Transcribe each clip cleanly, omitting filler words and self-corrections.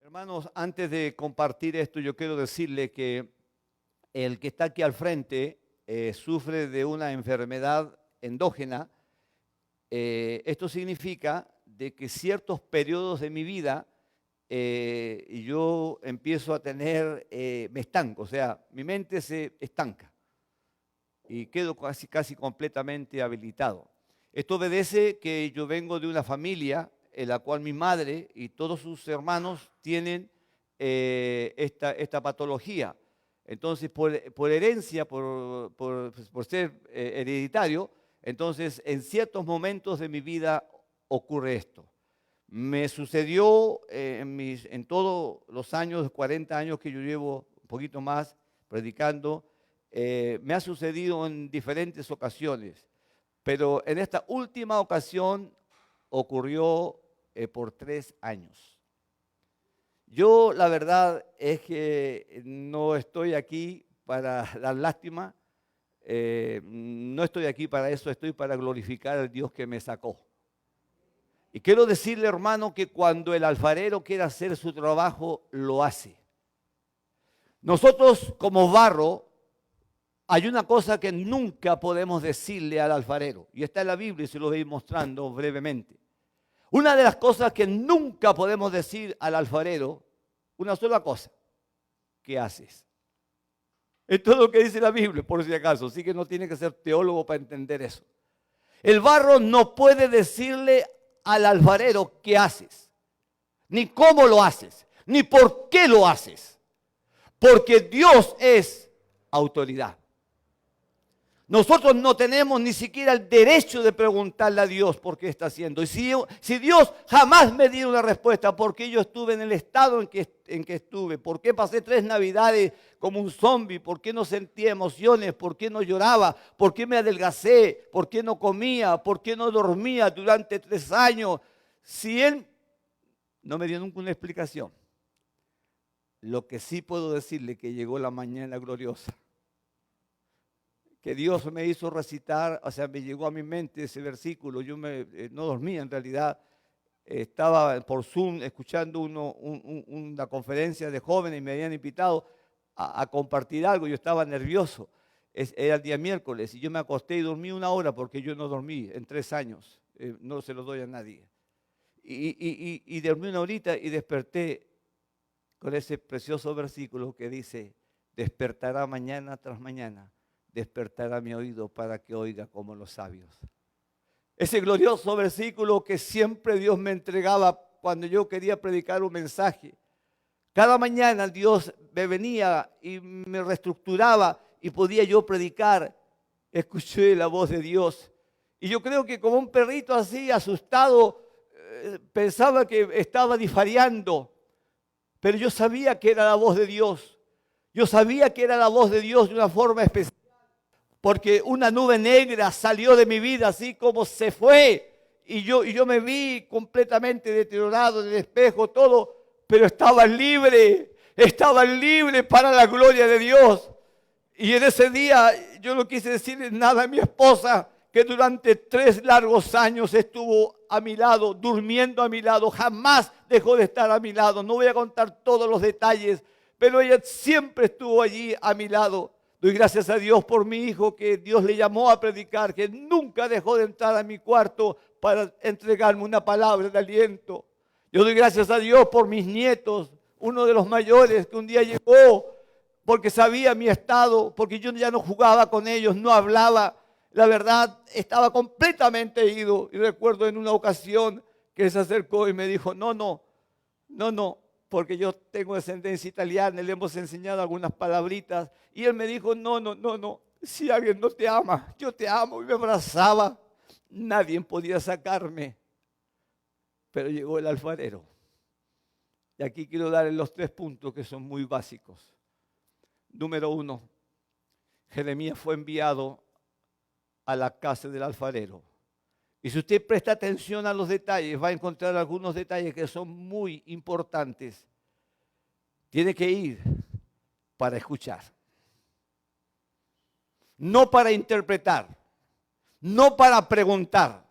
Hermanos, antes de compartir esto, yo quiero decirle que el que está aquí al frente sufre de una enfermedad endógena. Esto significa de que ciertos periodos de mi vida yo empiezo a tener, me estanco, o sea, mi mente se estanca y quedo casi completamente habilitado. Esto obedece que yo vengo de una familia en la cual mi madre y todos sus hermanos tienen esta patología. Entonces, por herencia, por ser hereditario, entonces en ciertos momentos de mi vida ocurre esto. Me sucedió en todos los años, 40 años que yo llevo, un poquito más, predicando, me ha sucedido en diferentes ocasiones, pero en esta última ocasión ocurrió por 3 años. Yo la verdad es que no estoy aquí para dar lástima, no estoy aquí para eso, estoy para glorificar al Dios que me sacó. Y quiero decirle, hermano, que cuando el alfarero quiere hacer su trabajo, lo hace. Nosotros como barro, hay una cosa que nunca podemos decirle al alfarero, y está en la Biblia y se lo voy mostrando brevemente. Una de las cosas que nunca podemos decir al alfarero, una sola cosa: ¿qué haces? Es todo lo que dice la Biblia, por si acaso, así que no tiene que ser teólogo para entender eso. El barro no puede decirle al alfarero qué haces, ni cómo lo haces, ni por qué lo haces, porque Dios es autoridad. Nosotros no tenemos ni siquiera el derecho de preguntarle a Dios por qué está haciendo. Y si Dios jamás me diera una respuesta, por qué yo estuve en el estado en que estuve, por qué pasé 3 navidades como un zombie, por qué no sentía emociones, por qué no lloraba, por qué me adelgacé, por qué no comía, por qué no dormía durante 3 años, si Él no me dio nunca una explicación. Lo que sí puedo decirle que llegó la mañana gloriosa, que Dios me hizo recitar, o sea, me llegó a mi mente ese versículo. Yo no dormía en realidad, estaba por Zoom escuchando una conferencia de jóvenes y me habían invitado a compartir algo. Yo estaba nervioso, era el día miércoles y yo me acosté y dormí 1 hora porque yo no dormí en 3 años, no se lo doy a nadie. Y dormí 1 horita y desperté con ese precioso versículo que dice: despertará mañana tras mañana, despertará mi oído para que oiga como los sabios. Ese glorioso versículo que siempre Dios me entregaba cuando yo quería predicar un mensaje. Cada mañana Dios me venía y me reestructuraba y podía yo predicar. Escuché la voz de Dios. Y yo creo que como un perrito así, asustado, pensaba que estaba disfariando. Pero yo sabía que era la voz de Dios. Yo sabía que era la voz de Dios de una forma especial. Porque una nube negra salió de mi vida así como se fue. Y yo me vi completamente deteriorado en el espejo, todo. Pero estaba libre para la gloria de Dios. Y en ese día yo no quise decirle nada a mi esposa, que durante 3 largos años estuvo a mi lado, durmiendo a mi lado. Jamás dejó de estar a mi lado. No voy a contar todos los detalles, pero ella siempre estuvo allí a mi lado. Doy gracias a Dios por mi hijo, que Dios le llamó a predicar, que nunca dejó de entrar a mi cuarto para entregarme una palabra de aliento. Yo doy gracias a Dios por mis nietos, uno de los mayores que un día llegó porque sabía mi estado, porque yo ya no jugaba con ellos, no hablaba. La verdad, estaba completamente ido. Y recuerdo en una ocasión que se acercó y me dijo: no, porque yo tengo descendencia italiana y le hemos enseñado algunas palabritas. Y él me dijo: no, si alguien no te ama, yo te amo. Y me abrazaba. Nadie podía sacarme. Pero llegó el alfarero. Y aquí quiero darle los 3 puntos que son muy básicos. Número 1, Jeremías fue enviado a la casa del alfarero. Y si usted presta atención a los detalles, va a encontrar algunos detalles que son muy importantes. Tiene que ir para escuchar, no para interpretar, no para preguntar.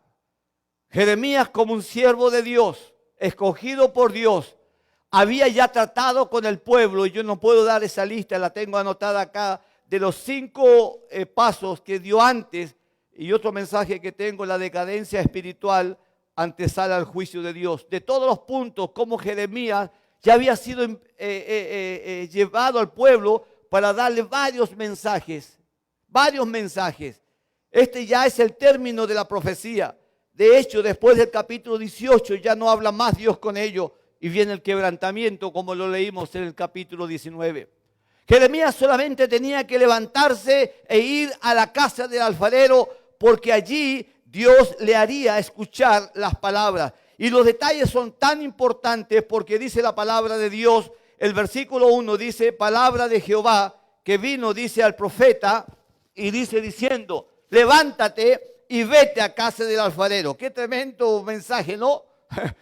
Jeremías, como un siervo de Dios, escogido por Dios, había ya tratado con el pueblo, y yo no puedo dar esa lista, la tengo anotada acá, de los 5 pasos que dio antes, y otro mensaje que tengo, la decadencia espiritual antesala al juicio de Dios. De todos los puntos, como Jeremías ya había sido llevado al pueblo para darle varios mensajes. Este ya es el término de la profecía. De hecho, después del capítulo 18 ya no habla más Dios con ellos y viene el quebrantamiento, como lo leímos en el capítulo 19. Jeremías solamente tenía que levantarse e ir a la casa del alfarero, porque allí Dios le haría escuchar las palabras. Y los detalles son tan importantes porque dice la palabra de Dios, el versículo 1 dice, palabra de Jehová que vino, dice al profeta, y dice diciendo, levántate y vete a casa del alfarero. Qué tremendo mensaje, ¿no?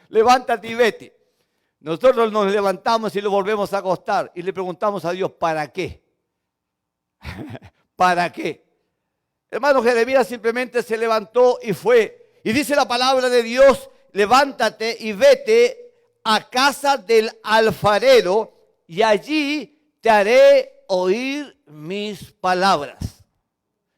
Levántate y vete. Nosotros nos levantamos y lo volvemos a acostar y le preguntamos a Dios, ¿para qué? ¿Para qué? Hermano, Jeremías simplemente se levantó y fue. Y dice la palabra de Dios, levántate y vete a casa del alfarero y allí te haré oír mis palabras.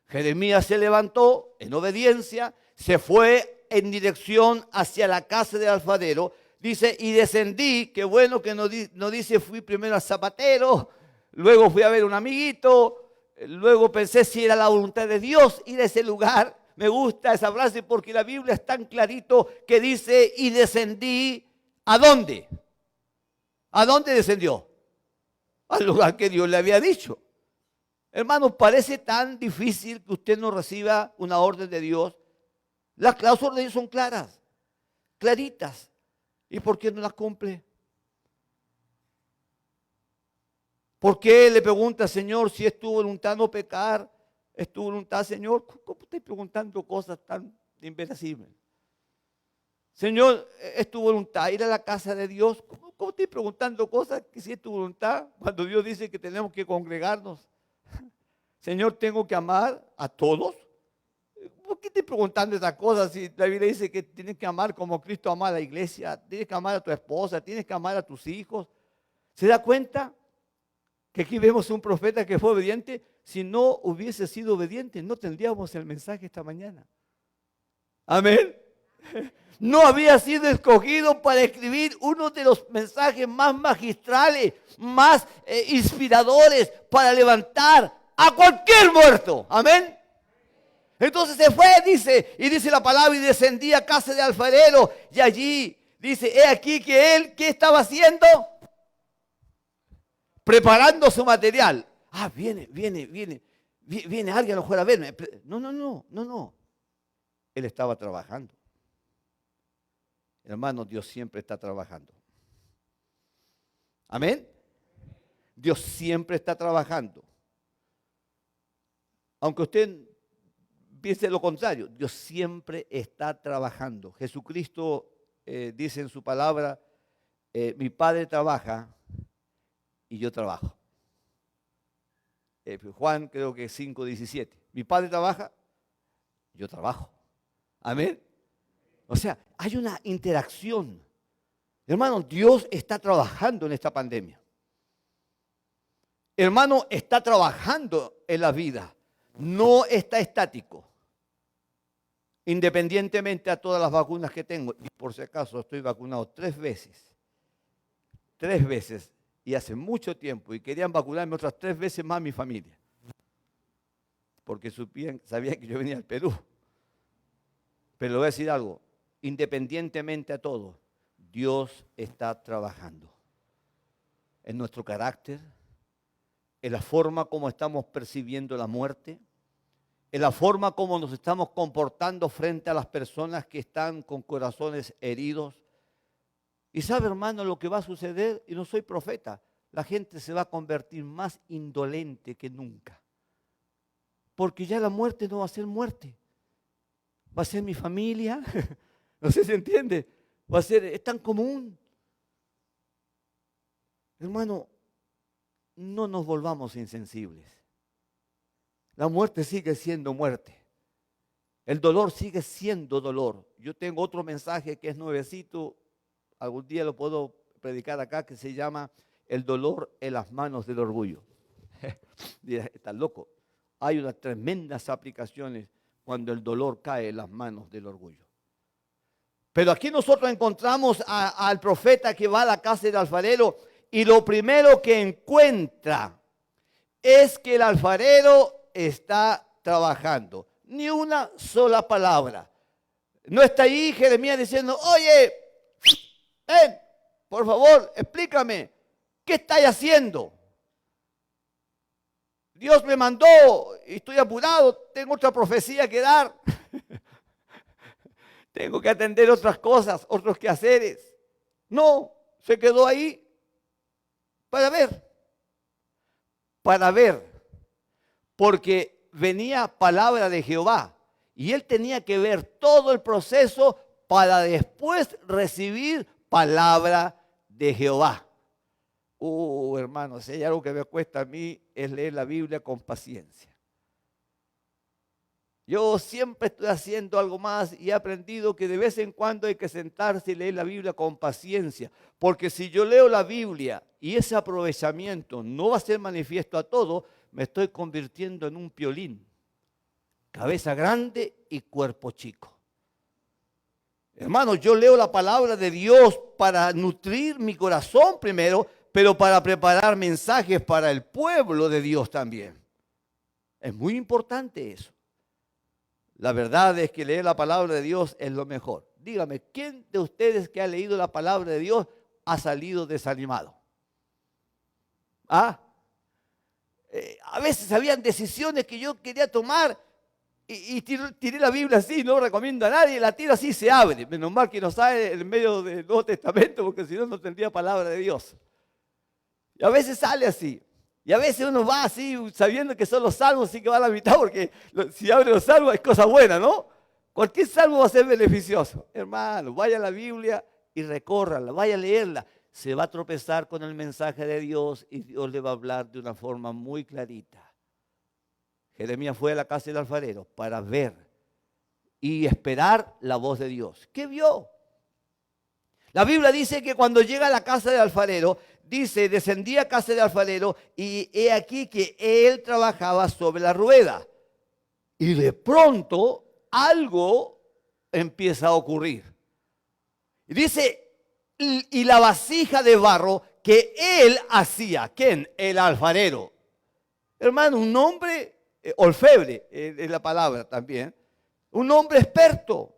Jeremías se levantó en obediencia, se fue en dirección hacia la casa del alfarero. Dice, y descendí, qué bueno que no dice fui primero al zapatero, luego fui a ver a un amiguito, luego pensé si era la voluntad de Dios ir a ese lugar. Me gusta esa frase porque la Biblia es tan clarito que dice, y descendí, ¿a dónde? ¿A dónde descendió? Al lugar que Dios le había dicho. Hermanos, parece tan difícil que usted no reciba una orden de Dios. Las órdenes de Dios son claras, claritas. ¿Y por qué no las cumple? ¿Por qué le pregunta, Señor, si es tu voluntad no pecar? ¿Es tu voluntad, Señor? ¿Cómo estoy preguntando cosas tan inverosímiles? Señor, ¿es tu voluntad ir a la casa de Dios? ¿Cómo estoy preguntando cosas que si es tu voluntad? Cuando Dios dice que tenemos que congregarnos. Señor, ¿tengo que amar a todos? ¿Por qué estoy preguntando estas cosas si la Biblia dice que tienes que amar como Cristo ama a la iglesia? Tienes que amar a tu esposa, tienes que amar a tus hijos. ¿Se da cuenta que aquí vemos un profeta que fue obediente? Si no hubiese sido obediente, no tendríamos el mensaje esta mañana. Amén. No había sido escogido para escribir uno de los mensajes más magistrales, más inspiradores para levantar a cualquier muerto. Amén. Entonces se fue, dice, y dice la palabra, y descendía a casa de alfarero, y allí dice, he aquí que él, ¿qué estaba haciendo? Preparando su material. Ah, viene alguien a lo mejor a verme. No. Él estaba trabajando. Hermano, Dios siempre está trabajando. Amén. Dios siempre está trabajando. Aunque usted piense lo contrario, Dios siempre está trabajando. Jesucristo dice en su palabra, mi Padre trabaja y yo trabajo. Juan creo que 5:17. Mi Padre trabaja, yo trabajo. Amén. O sea, hay una interacción. Hermano, Dios está trabajando en esta pandemia. Hermano, está trabajando en la vida. No está estático. Independientemente a todas las vacunas que tengo. Y por si acaso estoy vacunado 3 veces. 3 veces. Y hace mucho tiempo. Y querían vacunarme otras 3 veces más mi familia. Porque sabían que yo venía al Perú. Pero le voy a decir algo. Independientemente a todo, Dios está trabajando. En nuestro carácter, en la forma como estamos percibiendo la muerte, en la forma como nos estamos comportando frente a las personas que están con corazones heridos. Y sabe, hermano, lo que va a suceder, y no soy profeta, la gente se va a convertir más indolente que nunca. Porque ya la muerte no va a ser muerte. Va a ser mi familia. No sé si se entiende. Es tan común. Hermano, no nos volvamos insensibles. La muerte sigue siendo muerte. El dolor sigue siendo dolor. Yo tengo otro mensaje que es nuevecito. Algún día lo puedo predicar acá, que se llama el dolor en las manos del orgullo. Dirás, estás loco. Hay unas tremendas aplicaciones cuando el dolor cae en las manos del orgullo. Pero aquí nosotros encontramos al profeta que va a la casa del alfarero y lo primero que encuentra es que el alfarero está trabajando. Ni una sola palabra. No está ahí Jeremías diciendo, oye, ven, por favor, explícame, ¿qué estáis haciendo? Dios me mandó y estoy apurado, tengo otra profecía que dar. Tengo que atender otras cosas, otros quehaceres. No, se quedó ahí para ver, porque venía palabra de Jehová y él tenía que ver todo el proceso para después recibir palabra de Jehová. Hermanos, si hay algo que me cuesta a mí es leer la Biblia con paciencia. Yo siempre estoy haciendo algo más y he aprendido que de vez en cuando hay que sentarse y leer la Biblia con paciencia. Porque si yo leo la Biblia y ese aprovechamiento no va a ser manifiesto a todo, me estoy convirtiendo en un piolín. Cabeza grande y cuerpo chico. Hermanos, yo leo la palabra de Dios para nutrir mi corazón primero, pero para preparar mensajes para el pueblo de Dios también. Es muy importante eso. La verdad es que leer la palabra de Dios es lo mejor. Dígame, ¿quién de ustedes que ha leído la palabra de Dios ha salido desanimado? A veces habían decisiones que yo quería tomar y tiré la Biblia así, no recomiendo a nadie, la tiro así y se abre. Menos mal que no sale en medio del Nuevo Testamento, porque si no, no tendría palabra de Dios. Y a veces sale así. Y a veces uno va así, sabiendo que son los salmos, así que va a la mitad, porque si abre los salmos es cosa buena, ¿no? Cualquier salmo va a ser beneficioso. Hermano, vaya a la Biblia y recórrala, vaya a leerla. Se va a tropezar con el mensaje de Dios y Dios le va a hablar de una forma muy clarita. Jeremías fue a la casa del alfarero para ver y esperar la voz de Dios. ¿Qué vio? La Biblia dice que cuando llega a la casa del alfarero, dice, descendía a casa del alfarero y he aquí que él trabajaba sobre la rueda. Y de pronto algo empieza a ocurrir. Y dice, y la vasija de barro que él hacía, ¿quién? El alfarero. Hermano, un hombre orfebre, es la palabra también, un hombre experto.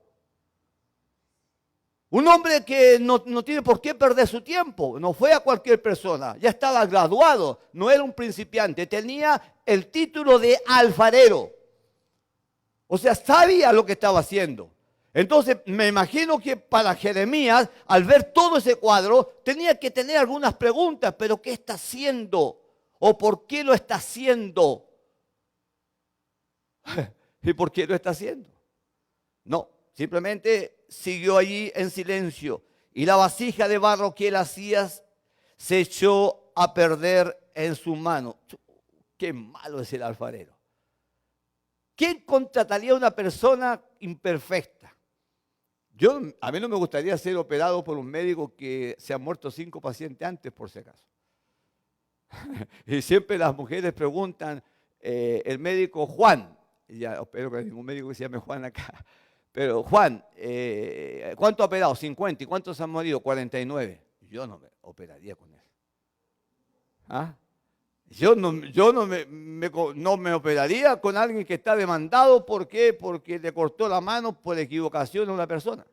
Un hombre que no tiene por qué perder su tiempo, no fue a cualquier persona, ya estaba graduado, no era un principiante, tenía el título de alfarero. O sea, sabía lo que estaba haciendo. Entonces, me imagino que para Jeremías, al ver todo ese cuadro, tenía que tener algunas preguntas, pero ¿qué está haciendo? ¿O por qué lo está haciendo? ¿Y por qué lo está haciendo? No, simplemente siguió allí en silencio y la vasija de barro que él hacía se echó a perder en su mano. Qué malo es el alfarero. ¿Quién contrataría a una persona imperfecta? A mí no me gustaría ser operado por un médico que se han muerto 5 pacientes antes, por si acaso. Y siempre las mujeres preguntan, el médico Juan, ya espero que no haya ningún médico que se llame Juan acá, pero Juan, ¿cuánto ha operado? 50. ¿Y cuántos han morido? 49. Yo no me operaría con él. ¿Ah? Yo no me operaría con alguien que está demandado. ¿Por qué? Porque le cortó la mano por equivocación a una persona.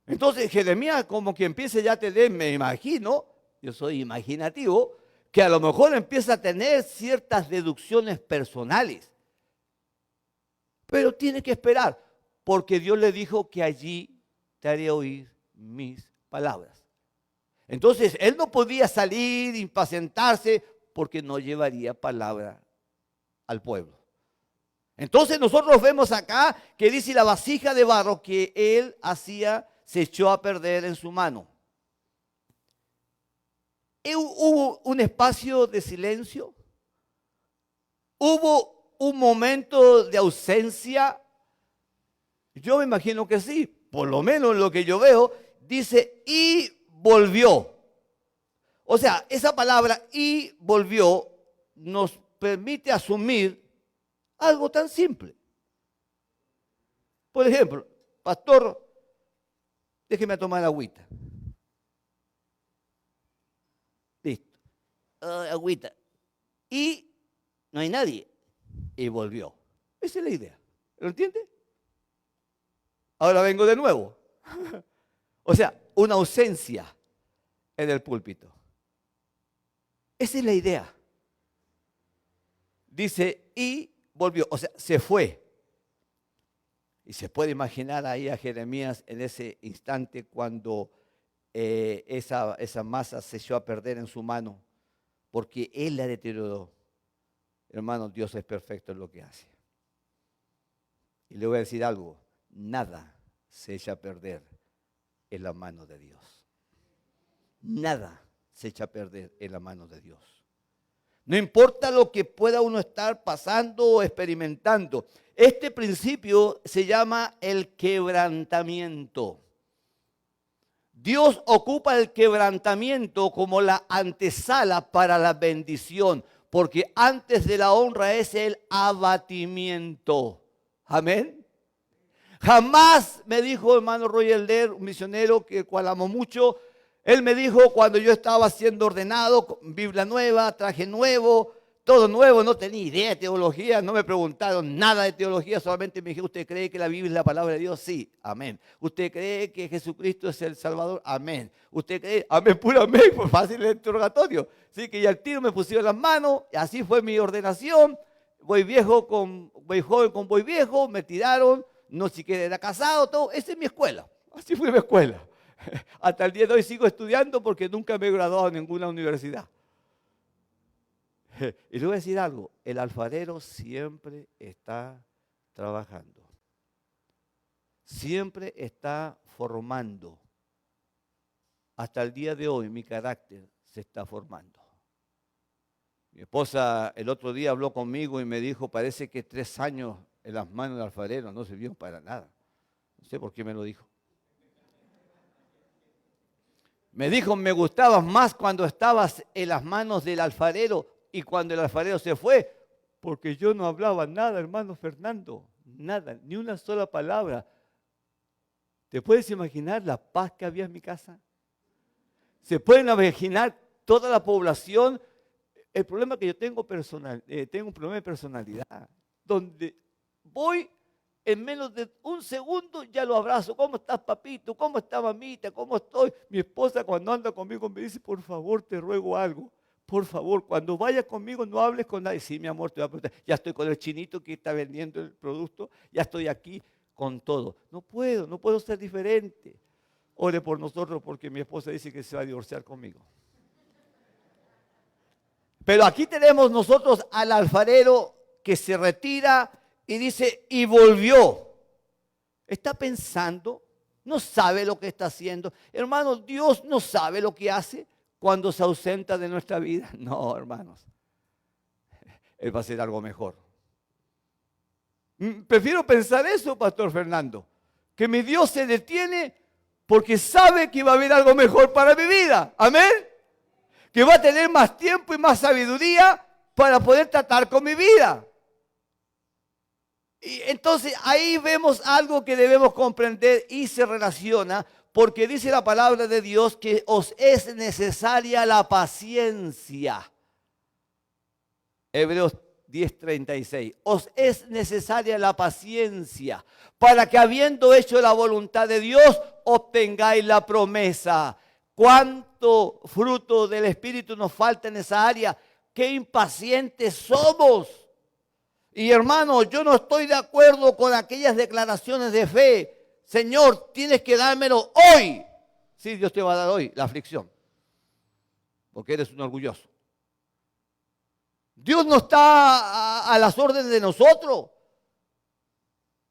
Entonces Jeremías como que empieza ya a tener, me imagino, yo soy imaginativo, que a lo mejor empieza a tener ciertas deducciones personales. Pero tiene que esperar, porque Dios le dijo que allí te haré oír mis palabras. Entonces, él no podía salir, impacientarse, porque no llevaría palabra al pueblo. Entonces, nosotros vemos acá que dice la vasija de barro que él hacía, se echó a perder en su mano. ¿Hubo un espacio de silencio? ¿Hubo un momento de ausencia? Yo me imagino que sí, por lo menos lo que yo veo, dice, y volvió. O sea, esa palabra y volvió nos permite asumir algo tan simple. Por ejemplo, pastor, déjeme tomar agüita. Listo. Agüita. Y no hay nadie. Y volvió. Esa es la idea. ¿Lo entiende? Ahora vengo de nuevo. O sea, una ausencia en el púlpito. Esa es la idea. Dice, y volvió. O sea, se fue. Y se puede imaginar ahí a Jeremías en ese instante cuando esa masa se echó a perder en su mano, porque él la deterioró. Hermanos, Dios es perfecto en lo que hace. Y le voy a decir algo, nada se echa a perder en la mano de Dios. Nada se echa a perder en la mano de Dios. No importa lo que pueda uno estar pasando o experimentando. Este principio se llama el quebrantamiento. Dios ocupa el quebrantamiento como la antesala para la bendición, porque antes de la honra es el abatimiento. Amén. Jamás me dijo hermano Roger Lehr, un misionero que cual amo mucho, él me dijo cuando yo estaba siendo ordenado, con Biblia nueva, traje nuevo, todo nuevo, no tenía idea de teología, no me preguntaron nada de teología, solamente me dijeron, ¿usted cree que la Biblia es la palabra de Dios? Sí, amén. ¿Usted cree que Jesucristo es el Salvador? Amén. ¿Usted cree? Amén, puro amén, pues fácil el interrogatorio. Así que ya al tiro me pusieron las manos, y así fue mi ordenación, voy joven con voy viejo, me tiraron, no siquiera era casado, todo, esa es mi escuela, así fue mi escuela. Hasta el día de hoy sigo estudiando porque nunca me he graduado en ninguna universidad. Y le voy a decir algo, el alfarero siempre está trabajando, siempre está formando. Hasta el día de hoy mi carácter se está formando. Mi esposa el otro día habló conmigo y me dijo, parece que 3 años en las manos del alfarero no sirvieron para nada. No sé por qué me lo dijo. Me dijo, me gustabas más cuando estabas en las manos del alfarero y cuando el alfarero se fue, porque yo no hablaba nada, hermano Fernando, nada, ni una sola palabra. ¿Te puedes imaginar la paz que había en mi casa? ¿Se pueden imaginar toda la población? El problema que yo tengo tengo un problema de personalidad, donde voy en menos de un segundo ya lo abrazo. ¿Cómo estás, papito? ¿Cómo está, mamita? ¿Cómo estoy? Mi esposa cuando anda conmigo me dice, por favor, te ruego algo. Por favor, cuando vayas conmigo no hables con nadie. Sí, mi amor, te voy a preguntar. Ya estoy con el chinito que está vendiendo el producto. Ya estoy aquí con todo. No puedo ser diferente. Ore por nosotros porque mi esposa dice que se va a divorciar conmigo. Pero aquí tenemos nosotros al alfarero que se retira y dice, y volvió. Está pensando, no sabe lo que está haciendo. Hermanos, Dios no sabe lo que hace cuando se ausenta de nuestra vida. No, hermanos. Él va a hacer algo mejor. Prefiero pensar eso, Pastor Fernando, que mi Dios se detiene porque sabe que va a haber algo mejor para mi vida. Amén. Que va a tener más tiempo y más sabiduría para poder tratar con mi vida. Y entonces ahí vemos algo que debemos comprender y se relaciona porque dice la palabra de Dios que os es necesaria la paciencia. Hebreos 10:36. Os es necesaria la paciencia para que habiendo hecho la voluntad de Dios obtengáis la promesa. ¿Cuánto fruto del Espíritu nos falta en esa área? ¡Qué impacientes somos! Y hermano, yo no estoy de acuerdo con aquellas declaraciones de fe. Señor, tienes que dármelo hoy. Sí, Dios te va a dar hoy la aflicción. Porque eres un orgulloso. Dios no está a las órdenes de nosotros.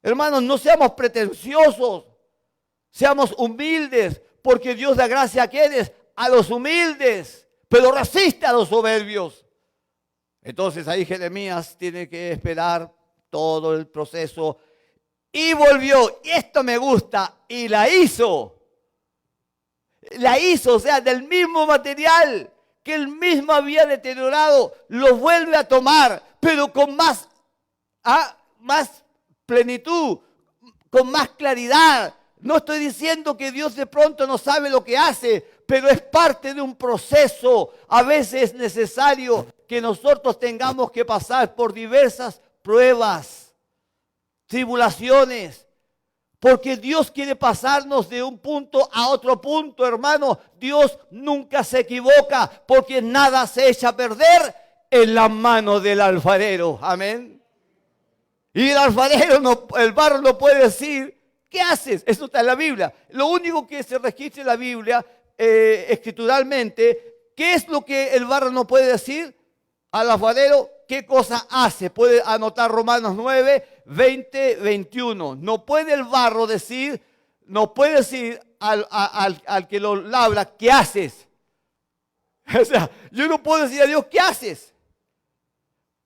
Hermanos, no seamos pretenciosos. Seamos humildes. Porque Dios da gracia a quienes, a los humildes. Pero resiste a los soberbios. Entonces ahí Jeremías tiene que esperar todo el proceso. Y volvió, y esto me gusta, y la hizo. La hizo, o sea, del mismo material que él mismo había deteriorado, lo vuelve a tomar, pero con más plenitud, con más claridad. No estoy diciendo que Dios de pronto no sabe lo que hace, pero es parte de un proceso. A veces es necesario que nosotros tengamos que pasar por diversas pruebas, tribulaciones, porque Dios quiere pasarnos de un punto a otro punto, hermano. Dios nunca se equivoca, porque nada se echa a perder en la mano del alfarero. Amén. Y el alfarero, el barro no puede decir, ¿qué haces? Eso está en la Biblia. Lo único que se registra en la Biblia, escrituralmente, ¿qué es lo que el barro no puede decir al alfarero? ¿Qué cosa hace? Puede anotar Romanos 9, 20, 21. No puede el barro decir, no puede decir al que lo labra, ¿qué haces? O sea, yo no puedo decir a Dios, ¿qué haces?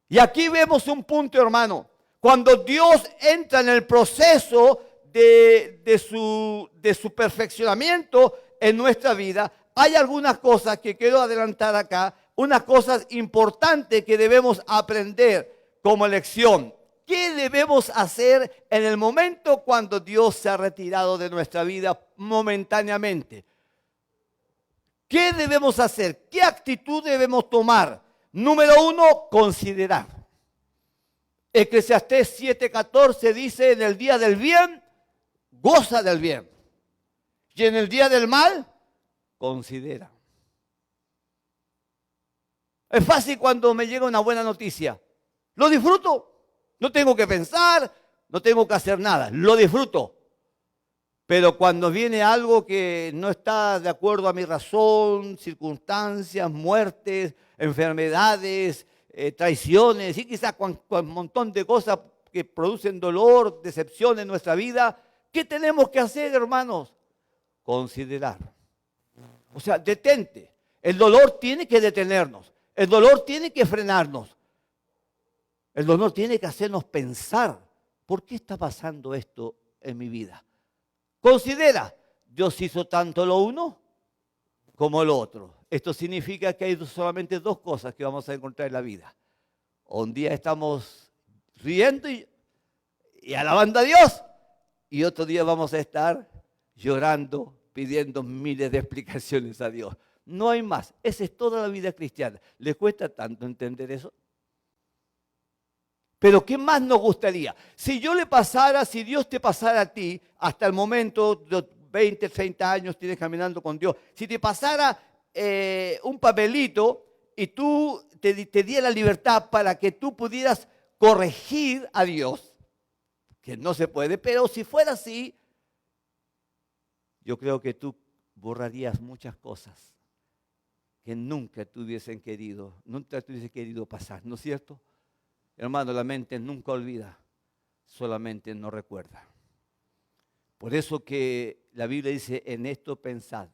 Y aquí vemos un punto, hermano. Cuando Dios entra en el proceso de su perfeccionamiento en nuestra vida, hay algunas cosas que quiero adelantar acá, unas cosas importantes que debemos aprender como lección. ¿Qué debemos hacer en el momento cuando Dios se ha retirado de nuestra vida momentáneamente? ¿Qué debemos hacer? ¿Qué actitud debemos tomar? Número 1, considerar. Eclesiastés 7:14 dice, en el día del bien, goza del bien. Y en el día del mal, considera. Es fácil cuando me llega una buena noticia. Lo disfruto. No tengo que pensar, no tengo que hacer nada. Lo disfruto. Pero cuando viene algo que no está de acuerdo a mi razón, circunstancias, muertes, enfermedades, traiciones y quizás con un montón de cosas que producen dolor, decepción en nuestra vida, ¿qué tenemos que hacer, hermanos? Considerar. O sea, detente. El dolor tiene que detenernos. El dolor tiene que frenarnos. El dolor tiene que hacernos pensar, ¿por qué está pasando esto en mi vida? Considera, Dios hizo tanto lo uno como lo otro. Esto significa que hay solamente dos cosas que vamos a encontrar en la vida. Un día estamos riendo y alabando a Dios, y otro día vamos a estar llorando, pidiendo miles de explicaciones a Dios. No hay más. Esa es toda la vida cristiana. ¿Les cuesta tanto entender eso? Pero ¿qué más nos gustaría? Si Dios te pasara a ti, hasta el momento de 20, 30 años tienes caminando con Dios, si te pasara un papelito y tú te diera la libertad para que tú pudieras corregir a Dios, que no se puede, pero si fuera así, yo creo que tú borrarías muchas cosas que nunca te hubiesen querido pasar, ¿no es cierto? Hermano, la mente nunca olvida, solamente no recuerda. Por eso que la Biblia dice, en esto pensad,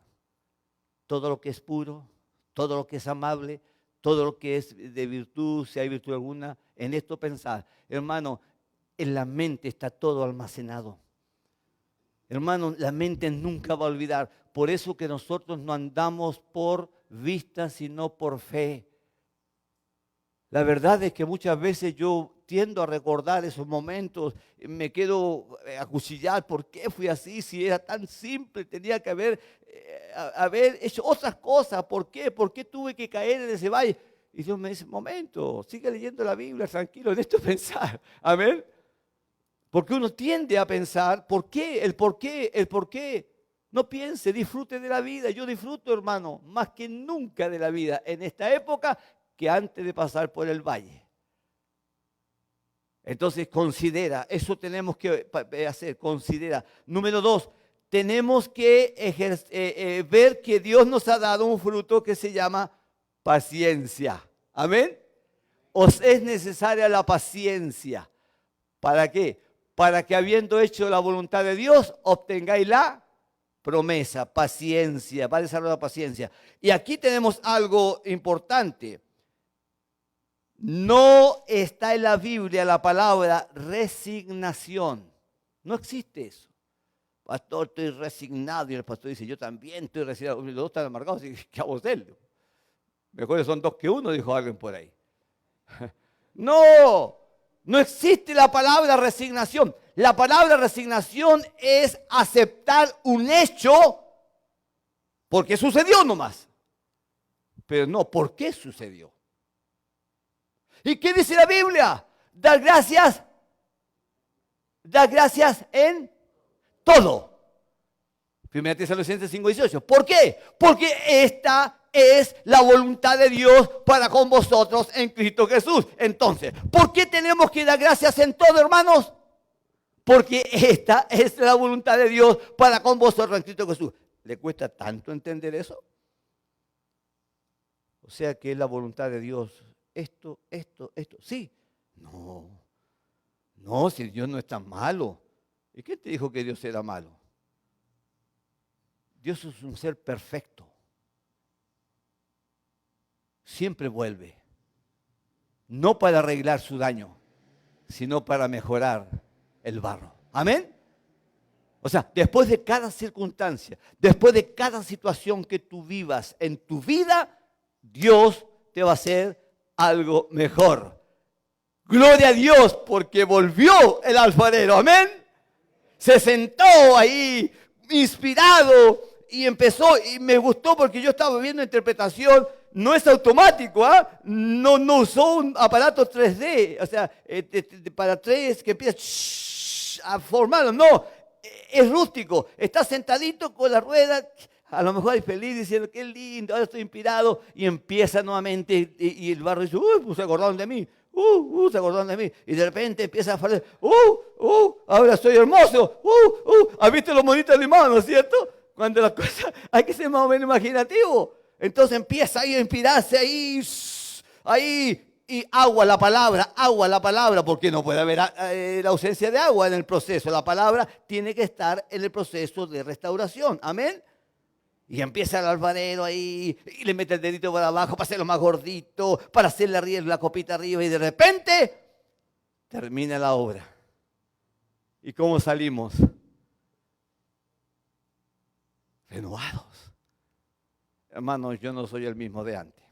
todo lo que es puro, todo lo que es amable, todo lo que es de virtud, si hay virtud alguna, en esto pensad. Hermano, en la mente está todo almacenado. Hermano, la mente nunca va a olvidar. Por eso que nosotros no andamos por vista, sino por fe. La verdad es que muchas veces yo tiendo a recordar esos momentos, me quedo acuchillar, ¿por qué fui así? Si era tan simple, tenía que haber hecho otras cosas, ¿por qué? ¿Por qué tuve que caer en ese valle? Y Dios me dice, momento, sigue leyendo la Biblia, tranquilo, en esto pensar, amén. Porque uno tiende a pensar, ¿por qué? El por qué. No piense, disfrute de la vida. Yo disfruto, hermano, más que nunca de la vida en esta época que antes de pasar por el valle. Entonces considera, eso tenemos que hacer, considera. Número 2, tenemos que ver que Dios nos ha dado un fruto que se llama paciencia. ¿Amén? Os es necesaria la paciencia. ¿Para qué? Para que habiendo hecho la voluntad de Dios, obtengáis la promesa, paciencia, para desarrollar la paciencia. Y aquí tenemos algo importante. No está en la Biblia la palabra resignación. No existe eso. pastor, estoy resignado. Y el pastor dice, yo también estoy resignado. Los dos están amargados, así que ¿qué hago de él? Mejores son dos que uno, dijo alguien por ahí. No, no existe la palabra resignación. La palabra resignación es aceptar un hecho porque sucedió nomás. Pero no, ¿por qué sucedió? ¿Y qué dice la Biblia? Dar gracias en todo. 1 Tesalonicenses 5:18. ¿Por qué? Porque esta es la voluntad de Dios para con vosotros en Cristo Jesús. Entonces, ¿por qué tenemos que dar gracias en todo, hermanos? Porque esta es la voluntad de Dios para con vosotros en Cristo Jesús. ¿Le cuesta tanto entender eso? O sea que es la voluntad de Dios. Esto. Sí. No, si Dios no es tan malo. ¿Y quién te dijo que Dios era malo? Dios es un ser perfecto. Siempre vuelve. No para arreglar su daño, sino para mejorar el barro. ¿Amén? O sea, después de cada circunstancia, después de cada situación que tú vivas en tu vida, Dios te va a hacer algo mejor. Gloria a Dios porque volvió el alfarero. Amén. Se sentó ahí inspirado y empezó, y me gustó porque yo estaba viendo interpretación. No es automático, ¿ah? No usó un aparato 3D, o sea, para 3 que empieza a formarlo. No, es rústico. Está sentadito con la rueda, a lo mejor es feliz diciendo, qué lindo, ahora estoy inspirado. Y empieza nuevamente, y el barro dice, pues se acordaron de mí. Se acordaron de mí. Y de repente empieza a hablar, ahora soy hermoso. ¿Has visto los monitos de mi mano, cierto? Cuando las cosas, hay que ser más o menos imaginativo. Entonces empieza ahí a inspirarse ahí, y agua la palabra, porque no puede haber la ausencia de agua en el proceso. La palabra tiene que estar en el proceso de restauración. Amén. Y empieza el alfarero ahí, y le mete el dedito para abajo para hacerlo más gordito, para hacerle arriba la copita arriba, y de repente termina la obra. ¿Y cómo salimos? Renovados. Hermanos, yo no soy el mismo de antes.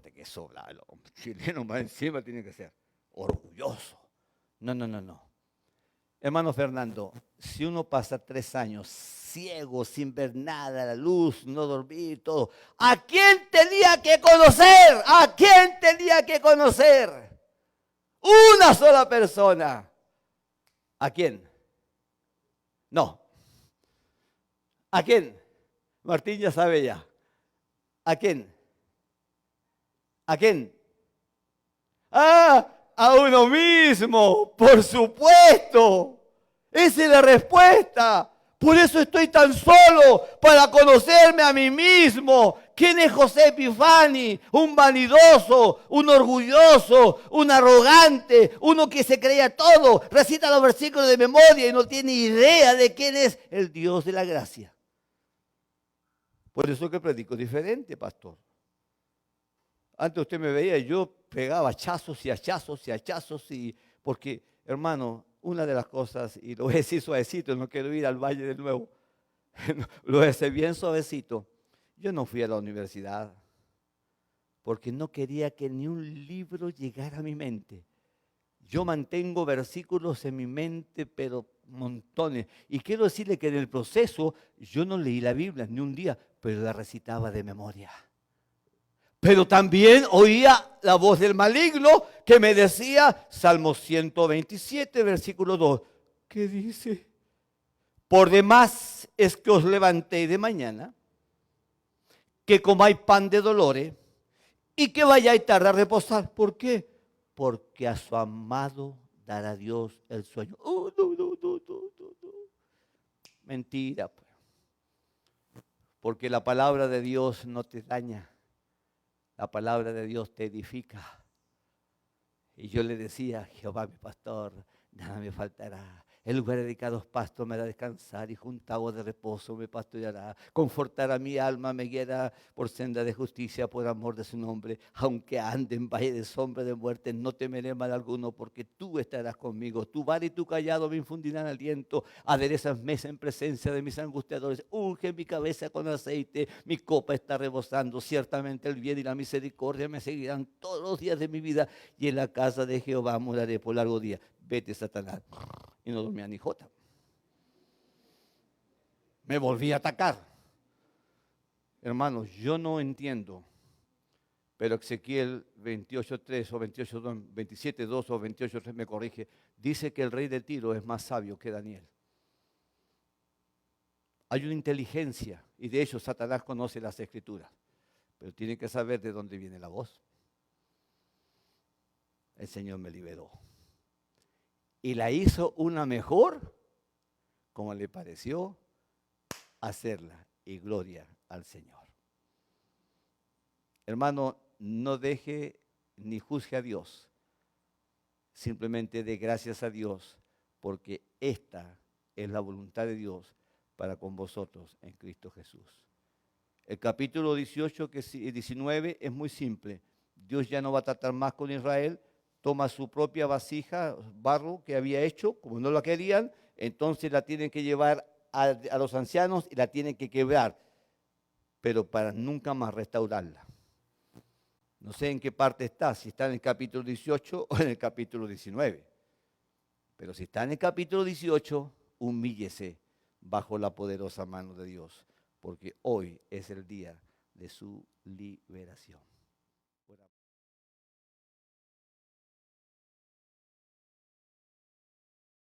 De que sobra el hombre chileno más encima tiene que ser orgulloso. No. Hermano Fernando, si uno pasa 3 años ciego, sin ver nada, la luz, no dormir, todo, ¿a quién tenía que conocer? ¿A quién tenía que conocer? Una sola persona. ¿A quién? No. ¿A quién? Martín ya sabe ya. ¿A quién? ¿A quién? A uno mismo, por supuesto. Esa es la respuesta. Por eso estoy tan solo, para conocerme a mí mismo. ¿Quién es José Epifani? Un vanidoso, un orgulloso, un arrogante, uno que se creía todo, recita los versículos de memoria y no tiene idea de quién es el Dios de la gracia. Por eso que predico diferente, pastor. Antes usted me veía y yo pegaba hachazos, porque, hermano, una de las cosas, y lo voy a decir suavecito, no quiero ir al valle de nuevo, lo voy a decir bien suavecito. Yo no fui a la universidad porque no quería que ni un libro llegara a mi mente. Yo mantengo versículos en mi mente, pero montones. Y quiero decirle que en el proceso yo no leí la Biblia ni un día, pero la recitaba de memoria. Pero también oía la voz del maligno que me decía, Salmo 127, versículo 2, ¿qué dice? Por demás es que os levantéis de mañana, que comáis pan de dolores y que vayáis tarde a reposar. ¿Por qué? Porque a su amado dará Dios el sueño. No. Mentira. Porque la palabra de Dios no te daña. La palabra de Dios te edifica. Y yo le decía, Jehová mi pastor, nada me faltará. El lugar dedicados pastos me hará descansar y junto a aguas de reposo me pastoreará. Confortará mi alma, me guiará por senda de justicia por amor de su nombre. Aunque ande en valle de sombra de muerte, no temeré mal alguno, porque tú estarás conmigo. Tu vara y tu callado me infundirán aliento. Aderezas mesa en presencia de mis angustiadores. Unge mi cabeza con aceite, mi copa está rebosando. Ciertamente el bien y la misericordia me seguirán todos los días de mi vida, y en la casa de Jehová moraré por largo día. Vete, Satanás. Y no dormía ni jota. Me volví a atacar. Hermanos, yo no entiendo, pero Ezequiel 28:3 o 27:2 o 28:3 me corrige, dice que el rey de Tiro es más sabio que Daniel. Hay una inteligencia, y de hecho Satanás conoce las escrituras, pero tiene que saber de dónde viene la voz. El Señor me liberó. Y la hizo una mejor, como le pareció hacerla, y gloria al Señor. Hermano, no deje ni juzgue a Dios, simplemente dé gracias a Dios, porque esta es la voluntad de Dios para con vosotros en Cristo Jesús. El capítulo 19 es muy simple. Dios ya no va a tratar más con Israel, toma su propia vasija, barro que había hecho, como no la querían, entonces la tienen que llevar a los ancianos y la tienen que quebrar, pero para nunca más restaurarla. No sé en qué parte está, si está en el capítulo 18 o en el capítulo 19. Pero si está en el capítulo 18, humíllese bajo la poderosa mano de Dios, porque hoy es el día de su liberación.